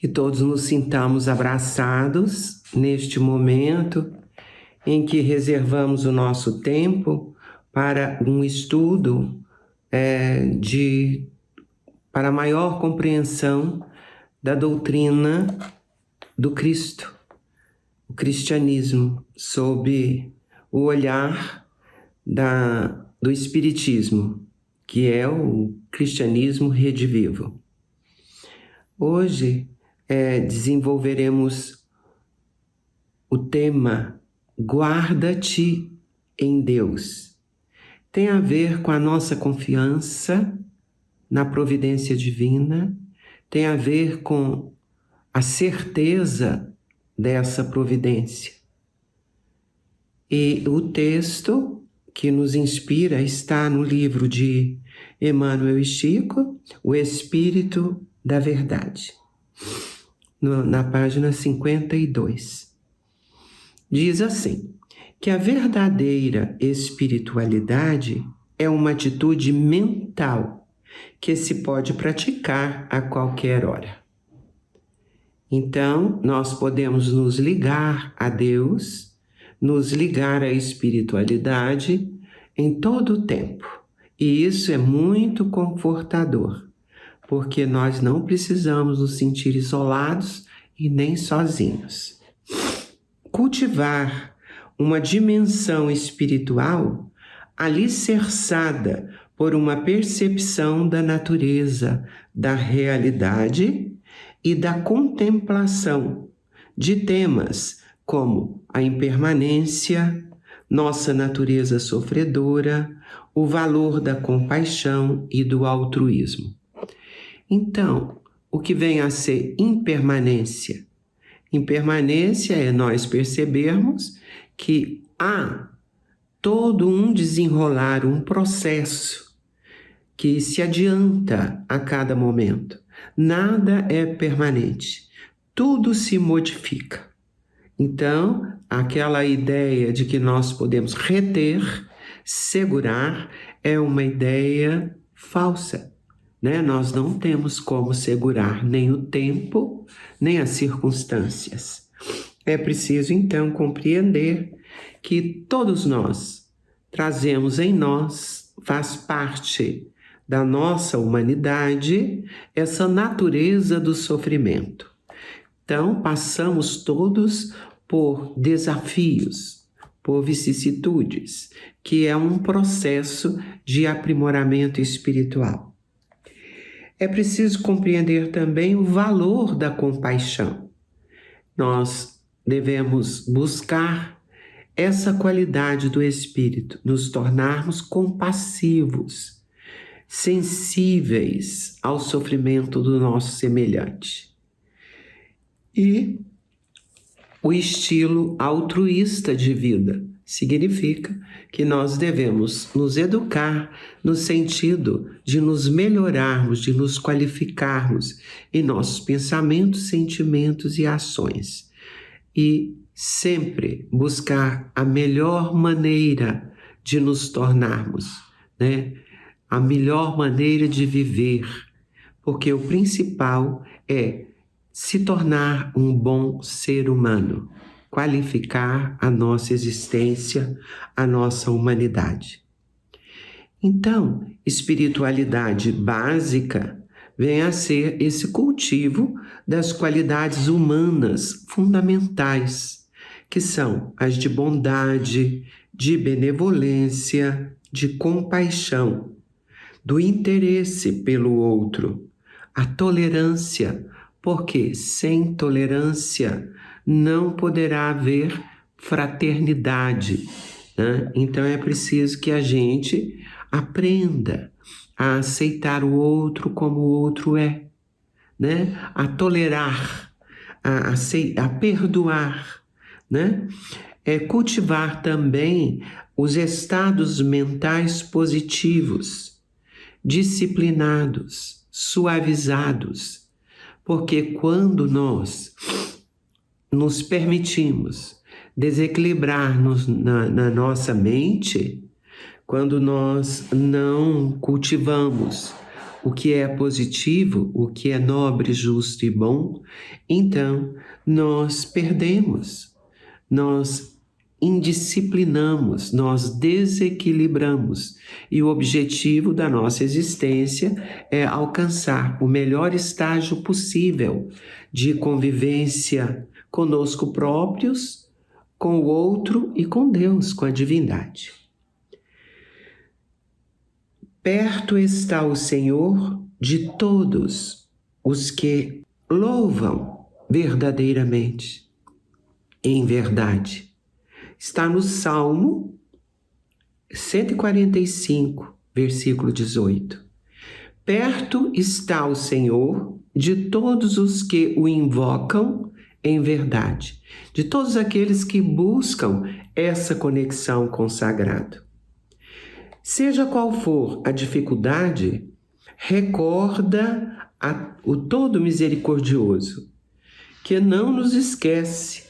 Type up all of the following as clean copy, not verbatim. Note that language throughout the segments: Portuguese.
Que todos nos sintamos abraçados neste momento em que reservamos o nosso tempo para um estudo para maior compreensão da doutrina do Cristo, o cristianismo, sob o olhar do Espiritismo, que é o cristianismo redivivo. Hoje desenvolveremos o tema Guarda-te em Deus. Tem a ver com a nossa confiança na providência divina, tem a ver com a certeza dessa providência. E o texto que nos inspira está no livro de Emmanuel e Chico, O Espírito da Verdade, na página 52. Diz assim, que a verdadeira espiritualidade é uma atitude mental que se pode praticar a qualquer hora. Então, nós podemos nos ligar a Deus, nos ligar à espiritualidade em todo o tempo. E isso é muito confortador, porque nós não precisamos nos sentir isolados e nem sozinhos. Cultivar uma dimensão espiritual alicerçada por uma percepção da natureza, da realidade e da contemplação de temas como a impermanência, nossa natureza sofredora, o valor da compaixão e do altruísmo. Então, o que vem a ser impermanência? Impermanência é nós percebermos que há todo um desenrolar, um processo que se adianta a cada momento. Nada é permanente, tudo se modifica. Então, aquela ideia de que nós podemos reter, segurar, é uma ideia falsa. Nós não temos como segurar nem o tempo, nem as circunstâncias. É preciso, então, compreender que todos nós trazemos em nós, faz parte da nossa humanidade, essa natureza do sofrimento. Então, passamos todos por desafios, por vicissitudes, que é um processo de aprimoramento espiritual. É preciso compreender também o valor da compaixão. Nós devemos buscar essa qualidade do espírito, nos tornarmos compassivos, sensíveis ao sofrimento do nosso semelhante. E o estilo altruísta de vida significa que nós devemos nos educar no sentido de nos melhorarmos, de nos qualificarmos em nossos pensamentos, sentimentos e ações. E sempre buscar a melhor maneira de nos tornarmos, a melhor maneira de viver, porque o principal é se tornar um bom ser humano, qualificar a nossa existência, a nossa humanidade. Então, espiritualidade básica vem a ser esse cultivo das qualidades humanas fundamentais, que são as de bondade, de benevolência, de compaixão, do interesse pelo outro, a tolerância, porque sem tolerância não poderá haver fraternidade. Então é preciso que a gente aprenda a aceitar o outro como o outro é, a tolerar, a perdoar, É cultivar também os estados mentais positivos, disciplinados, suavizados, porque quando nós nos permitimos desequilibrar-nos na nossa mente, quando nós não cultivamos o que é positivo, o que é nobre, justo e bom, então nós perdemos, nós indisciplinamos, nós desequilibramos. E o objetivo da nossa existência é alcançar o melhor estágio possível de convivência conosco próprios, com o outro e com Deus, com a divindade. Perto está o Senhor de todos os que louvam verdadeiramente, em verdade. Está no Salmo 145, versículo 18. Perto está o Senhor de todos os que o invocam em verdade, de todos aqueles que buscam essa conexão com o sagrado. Seja qual for a dificuldade, recorda o todo misericordioso, que não nos esquece,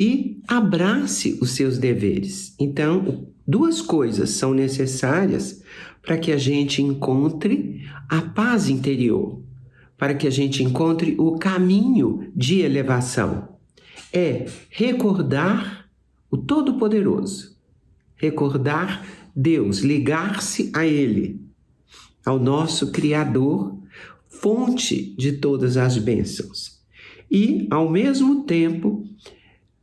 e abrace os seus deveres. Então, duas coisas são necessárias para que a gente encontre a paz interior, para que a gente encontre o caminho de elevação. É recordar o Todo-Poderoso, recordar Deus, ligar-se a Ele, ao nosso Criador, fonte de todas as bênçãos. E, ao mesmo tempo,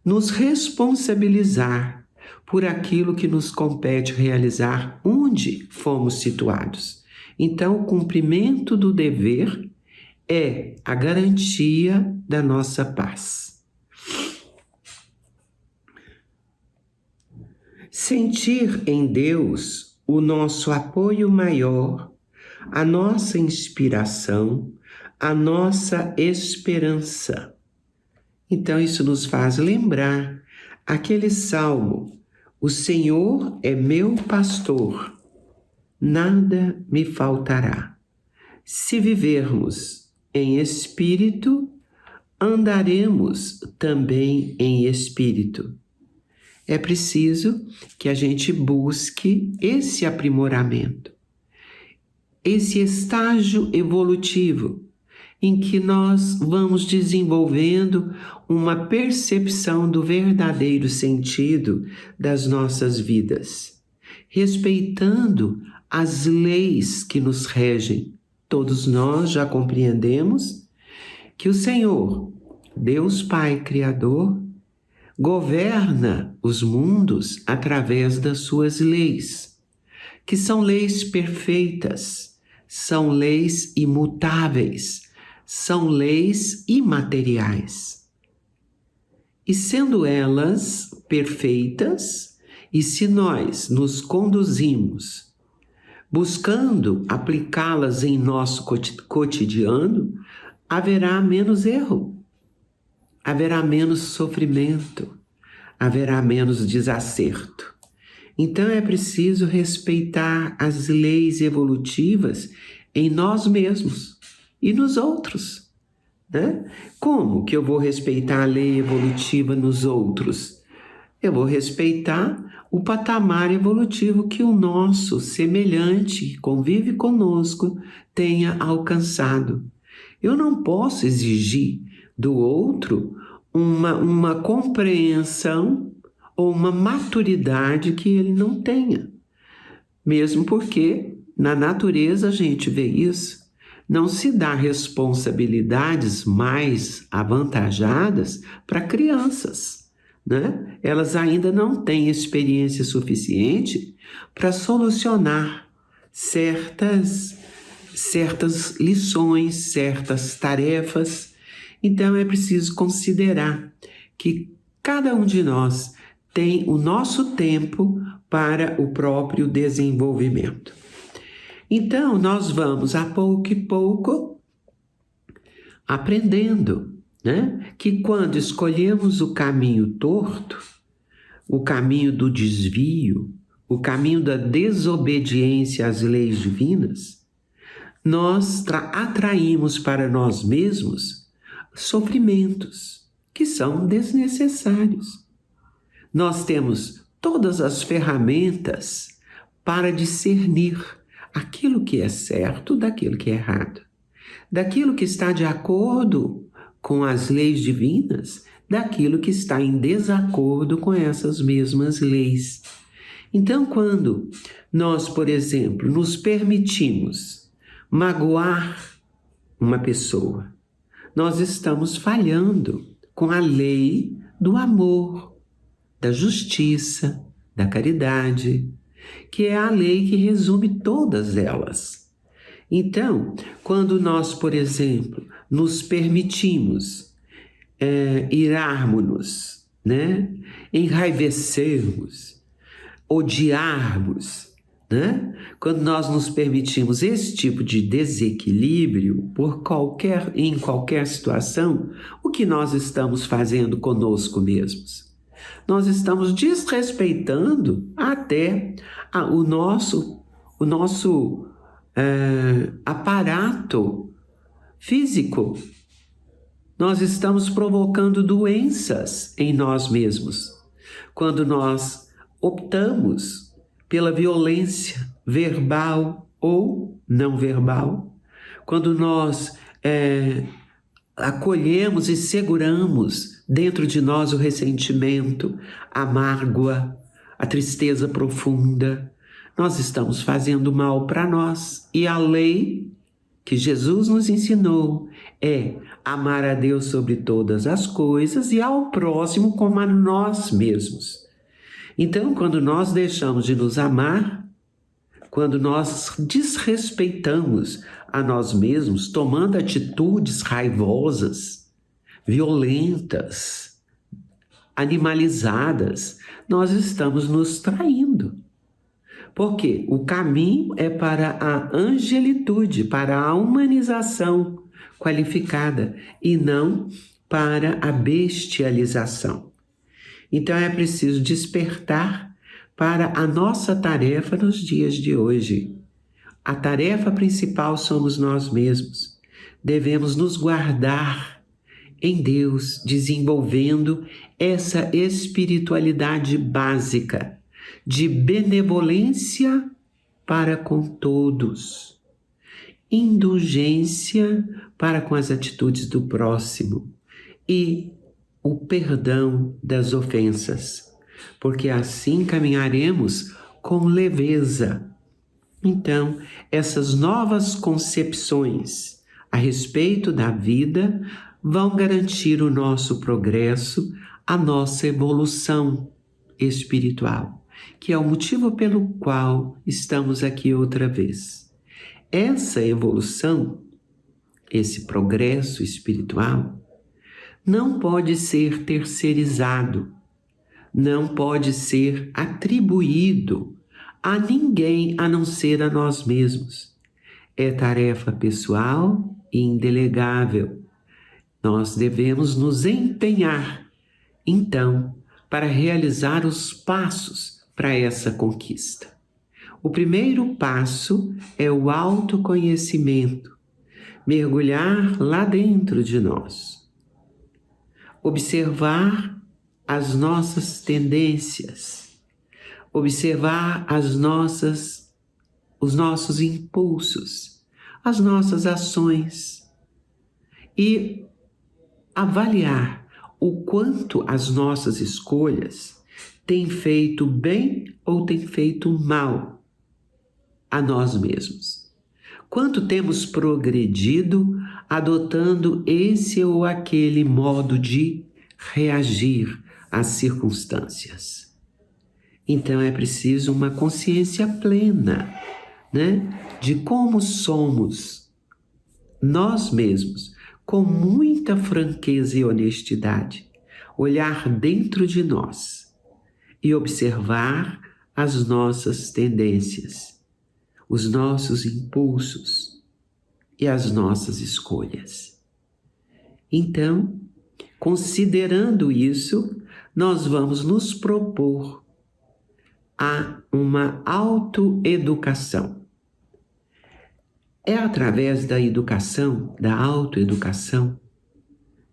nos responsabilizar por aquilo que nos compete realizar onde fomos situados. Então, o cumprimento do dever é a garantia da nossa paz. Sentir em Deus o nosso apoio maior, a nossa inspiração, a nossa esperança. Então, isso nos faz lembrar aquele salmo: o Senhor é meu pastor, nada me faltará. Se vivermos em espírito, andaremos também em espírito. É preciso que a gente busque esse aprimoramento, esse estágio evolutivo, em que nós vamos desenvolvendo uma percepção do verdadeiro sentido das nossas vidas, respeitando as leis que nos regem. Todos nós já compreendemos que o Senhor, Deus Pai Criador, governa os mundos através das suas leis, que são leis perfeitas, são leis imutáveis, são leis imateriais. E sendo elas perfeitas, e se nós nos conduzimos buscando aplicá-las em nosso cotidiano, haverá menos erro, haverá menos sofrimento, haverá menos desacerto. Então é preciso respeitar as leis evolutivas em nós mesmos e nos outros, né? Como que eu vou respeitar a lei evolutiva nos outros? Eu vou respeitar o patamar evolutivo que o nosso semelhante, que convive conosco, tenha alcançado. Eu não posso exigir do outro uma compreensão ou uma maturidade que ele não tenha. Mesmo porque na natureza a gente vê isso. Não se dá responsabilidades mais avantajadas para crianças, né? Elas ainda não têm experiência suficiente para solucionar certas lições, certas tarefas. Então é preciso considerar que cada um de nós tem o nosso tempo para o próprio desenvolvimento. Então, nós vamos a pouco e pouco aprendendo, né? Que quando escolhemos o caminho torto, o caminho do desvio, o caminho da desobediência às leis divinas, nós atraímos para nós mesmos sofrimentos que são desnecessários. Nós temos todas as ferramentas para discernir aquilo que é certo daquilo que é errado, daquilo que está de acordo com as leis divinas, daquilo que está em desacordo com essas mesmas leis. Então, quando nós, por exemplo, nos permitimos magoar uma pessoa, nós estamos falhando com a lei do amor, da justiça, da caridade, que é a lei que resume todas elas. Então, quando nós, por exemplo, nos permitimos irarmos-nos, né? Enraivecermos, odiarmos, né? Quando nós nos permitimos esse tipo de desequilíbrio em qualquer situação, o que nós estamos fazendo conosco mesmos? Nós estamos desrespeitando até o nosso aparato físico. Nós estamos provocando doenças em nós mesmos quando nós optamos pela violência verbal ou não verbal, quando nós acolhemos e seguramos dentro de nós o ressentimento, a mágoa, a tristeza profunda, nós estamos fazendo mal para nós. E a lei que Jesus nos ensinou é amar a Deus sobre todas as coisas e ao próximo como a nós mesmos. Então, quando nós deixamos de nos amar, quando nós desrespeitamos a nós mesmos, tomando atitudes raivosas, violentas, animalizadas, nós estamos nos traindo. Porque o caminho é para a angelitude, para a humanização qualificada e não para a bestialização. Então é preciso despertar para a nossa tarefa nos dias de hoje. A tarefa principal somos nós mesmos. Devemos nos guardar em Deus, desenvolvendo essa espiritualidade básica de benevolência para com todos, indulgência para com as atitudes do próximo e o perdão das ofensas, porque assim caminharemos com leveza. Então, essas novas concepções a respeito da vida vão garantir o nosso progresso, a nossa evolução espiritual, que é o motivo pelo qual estamos aqui outra vez. Essa evolução, esse progresso espiritual, não pode ser terceirizado, não pode ser atribuído a ninguém a não ser a nós mesmos. É tarefa pessoal e indelegável. Nós devemos nos empenhar, então, para realizar os passos para essa conquista. O primeiro passo é o autoconhecimento, mergulhar lá dentro de nós, observar as nossas tendências, observar os nossos impulsos, as nossas ações e avaliar o quanto as nossas escolhas têm feito bem ou têm feito mal a nós mesmos. Quanto temos progredido adotando esse ou aquele modo de reagir às circunstâncias. Então é preciso uma consciência plena, né, de como somos nós mesmos, com muita franqueza e honestidade, olhar dentro de nós e observar as nossas tendências, os nossos impulsos e as nossas escolhas. Então, considerando isso, nós vamos nos propor a uma autoeducação. É através da educação, da autoeducação,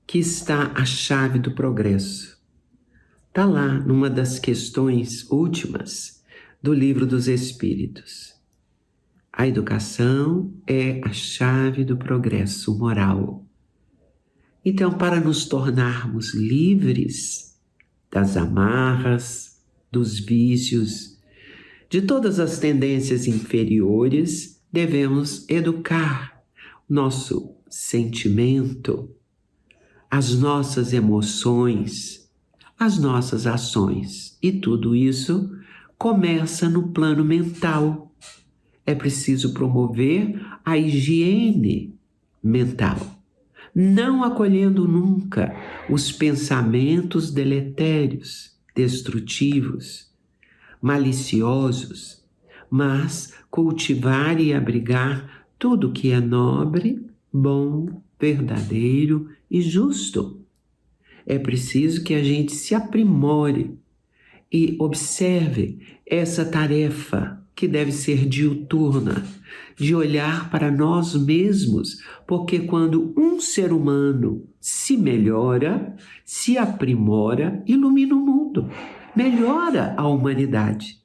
que está a chave do progresso. Está lá numa das questões últimas do Livro dos Espíritos. A educação é a chave do progresso moral. Então, para nos tornarmos livres das amarras, dos vícios, de todas as tendências inferiores, devemos educar nosso sentimento, as nossas emoções, as nossas ações. E tudo isso começa no plano mental. É preciso promover a higiene mental, não acolhendo nunca os pensamentos deletérios, destrutivos, maliciosos, mas cultivar e abrigar tudo que é nobre, bom, verdadeiro e justo. É preciso que a gente se aprimore e observe essa tarefa que deve ser diuturna, de olhar para nós mesmos, porque quando um ser humano se melhora, se aprimora, ilumina o mundo, melhora a humanidade.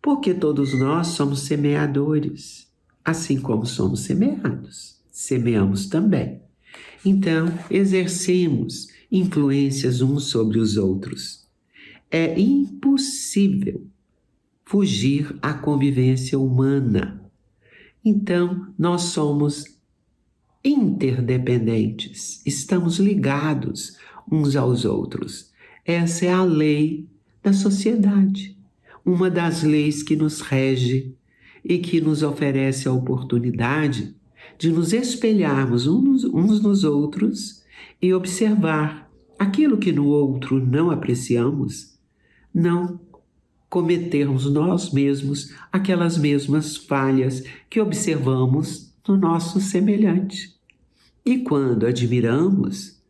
Porque todos nós somos semeadores, assim como somos semeados, semeamos também. Então, exercemos influências uns sobre os outros. É impossível fugir à convivência humana. Então, nós somos interdependentes, estamos ligados uns aos outros. Essa é a lei da sociedade, uma das leis que nos rege e que nos oferece a oportunidade de nos espelharmos uns nos outros e observar aquilo que no outro não apreciamos, não cometermos nós mesmos aquelas mesmas falhas que observamos no nosso semelhante. E quando admiramos,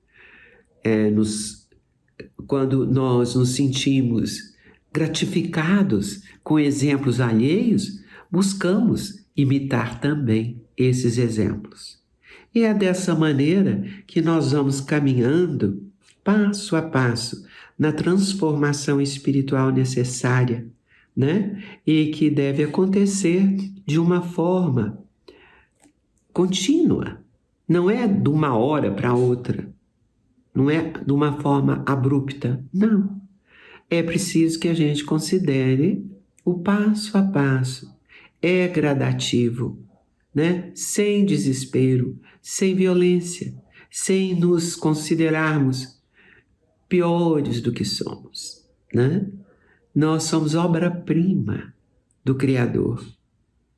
quando nós nos sentimos gratificados com exemplos alheios, buscamos imitar também esses exemplos. E é dessa maneira que nós vamos caminhando, passo a passo, na transformação espiritual necessária, né? E que deve acontecer de uma forma contínua. Não é de uma hora para outra. Não é de uma forma abrupta. Não. É preciso que a gente considere o passo a passo. É gradativo, né? Sem desespero, sem violência, sem nos considerarmos piores do que somos, né? Nós somos obra-prima do Criador.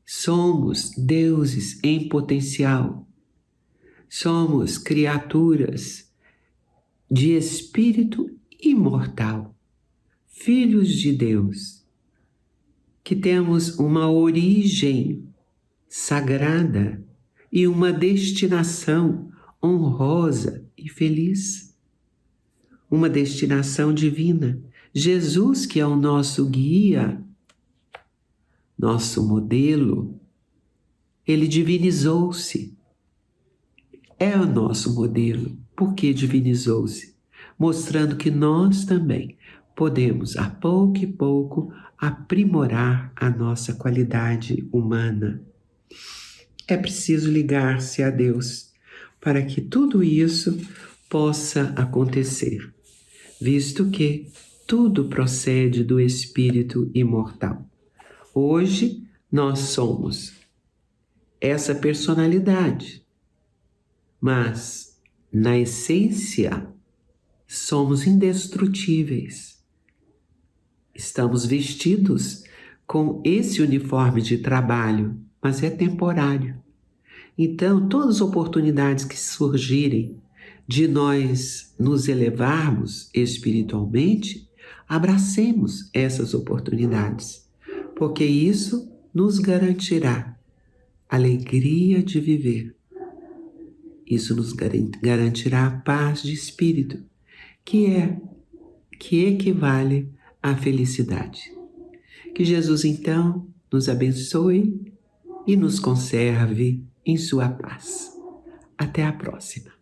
Somos deuses em potencial. Somos criaturas de espírito imortal, filhos de Deus, que temos uma origem sagrada e uma destinação honrosa e feliz. Uma destinação divina. Jesus, que é o nosso guia, nosso modelo, ele divinizou-se. É o nosso modelo. Por que divinizou-se? Mostrando que nós também podemos, a pouco e pouco, aprimorar a nossa qualidade humana. É preciso ligar-se a Deus para que tudo isso possa acontecer, visto que tudo procede do Espírito imortal. Hoje nós somos essa personalidade, mas na essência somos indestrutíveis. Estamos vestidos com esse uniforme de trabalho, mas é temporário. Então, todas as oportunidades que surgirem de nós nos elevarmos espiritualmente, abracemos essas oportunidades, porque isso nos garantirá alegria de viver. Isso nos garantirá a paz de espírito, que equivale à felicidade. Que Jesus, então, nos abençoe e nos conserve em sua paz. Até a próxima.